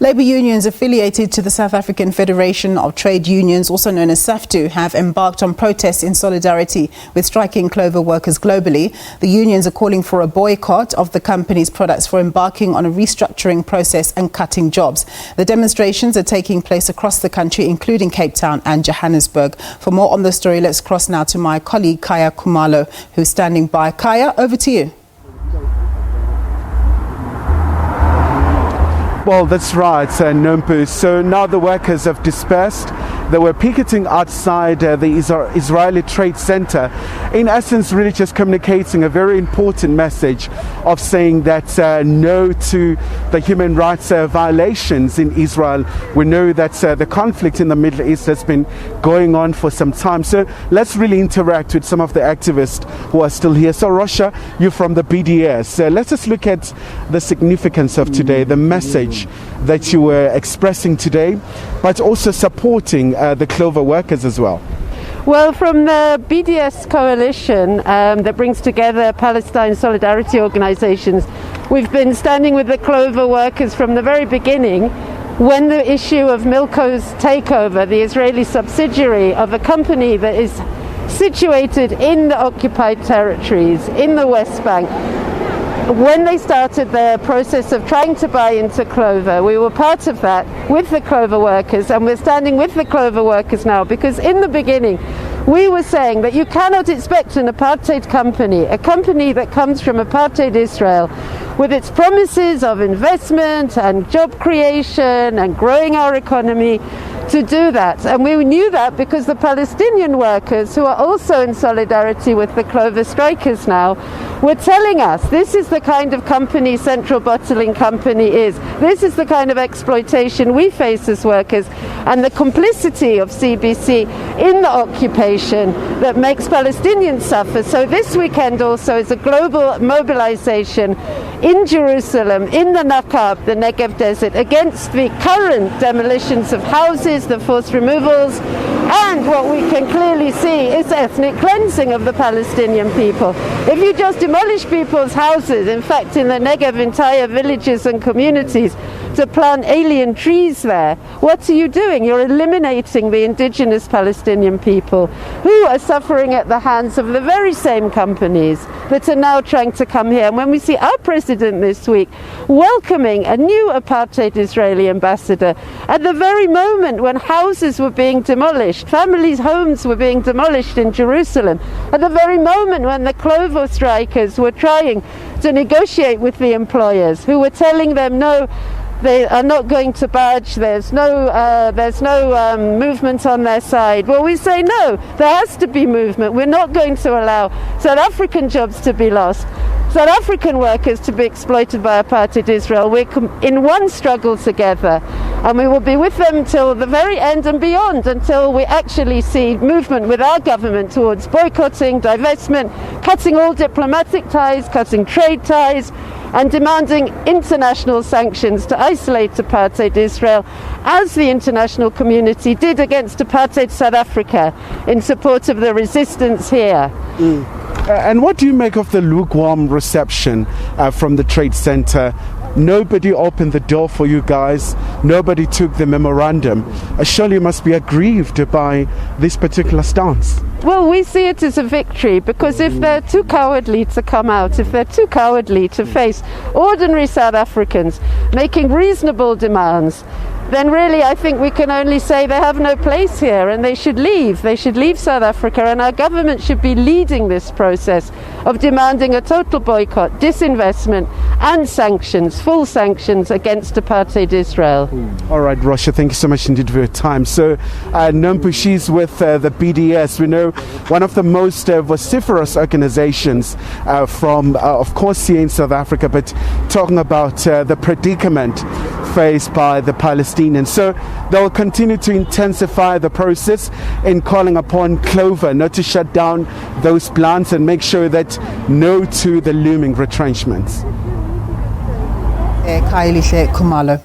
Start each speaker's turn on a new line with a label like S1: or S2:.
S1: Labour unions affiliated to the South African Federation of Trade Unions, also known as SAFTU, have embarked on protests in solidarity with striking Clover workers globally. The unions are calling for a boycott of the company's products for embarking on a restructuring process and cutting jobs. The demonstrations are taking place across the country, including Cape Town and Johannesburg. For more on the story, let's cross now to my colleague Kaya Kumalo, who's standing by. Kaya, over to you.
S2: Well, that's right, Nompu. So now the workers have dispersed. They were picketing outside the Israeli Trade Center, in essence really just communicating a very important message of saying that no to the human rights violations in Israel. We know that the conflict in the Middle East has been going on for some time. So let's really interact with some of the activists who are still here. So Russia, you're from the BDS. Let's just look at the significance of today, the message that you were expressing today, but also supporting the Clover workers as well.
S3: Well, from the BDS coalition that brings together Palestine solidarity organizations, we've been standing with the Clover workers from the very beginning when the issue of Milko's takeover, the Israeli subsidiary of a company that is situated in the occupied territories in the West Bank. When they started their process of trying to buy into Clover, we were part of that with the Clover workers, and we're standing with the Clover workers now because in the beginning we were saying that you cannot expect an apartheid company, a company that comes from apartheid Israel, with its promises of investment and job creation and growing our economy, to do that. And we knew that because the Palestinian workers, who are also in solidarity with the Clover strikers now, were telling us this is the kind of company Central Bottling Company is. This is the kind of exploitation we face as workers, and the complicity of CBC in the occupation that makes Palestinians suffer. So this weekend also is a global mobilization in Jerusalem, in the Nakab, the Negev desert, against the current demolitions of houses, the forced removals, and what we can clearly see is ethnic cleansing of the Palestinian people. If you just demolish people's houses, in fact in the Negev entire villages and communities, to plant alien trees there, what are you doing? You're eliminating the indigenous Palestinian people who are suffering at the hands of the very same companies that are now trying to come here. And when we see our president this week welcoming a new apartheid Israeli ambassador at the very moment when houses were being demolished, families' homes were being demolished in Jerusalem, at the very moment when the Clover strikers were trying to negotiate with the employers who were telling them no, they are not going to budge, there's no movement on their side. Well, we say no, there has to be movement. We're not going to allow South African jobs to be lost, South African workers to be exploited by apartheid Israel. We're in one struggle together, and we will be with them till the very end and beyond, until we actually see movement with our government towards boycotting, divestment, cutting all diplomatic ties, cutting trade ties, and demanding international sanctions to isolate apartheid Israel, as the international community did against apartheid South Africa in support of the resistance here.
S2: And what do you make of the lukewarm reception from the Trade Center? Nobody opened the door for you guys. Nobody took the memorandum. Surely you must be aggrieved by this particular stance.
S3: Well, we see it as a victory because if they're too cowardly to come out, if they're too cowardly to face ordinary South Africans making reasonable demands, then really I think we can only say they have no place here and they should leave. They should leave South Africa, and our government should be leading this process of demanding a total boycott, disinvestment and sanctions, full sanctions against apartheid Israel.
S2: All right, Russia, thank you so much indeed for your time. So Nompu, she's with the BDS. We know one of the most vociferous organizations from, of course, here in South Africa, but talking about the predicament faced by the Palestinians. So they will continue to intensify the process in calling upon Clover not to shut down those plants and make sure that no to the looming retrenchments.
S1: Kaya Kumalo.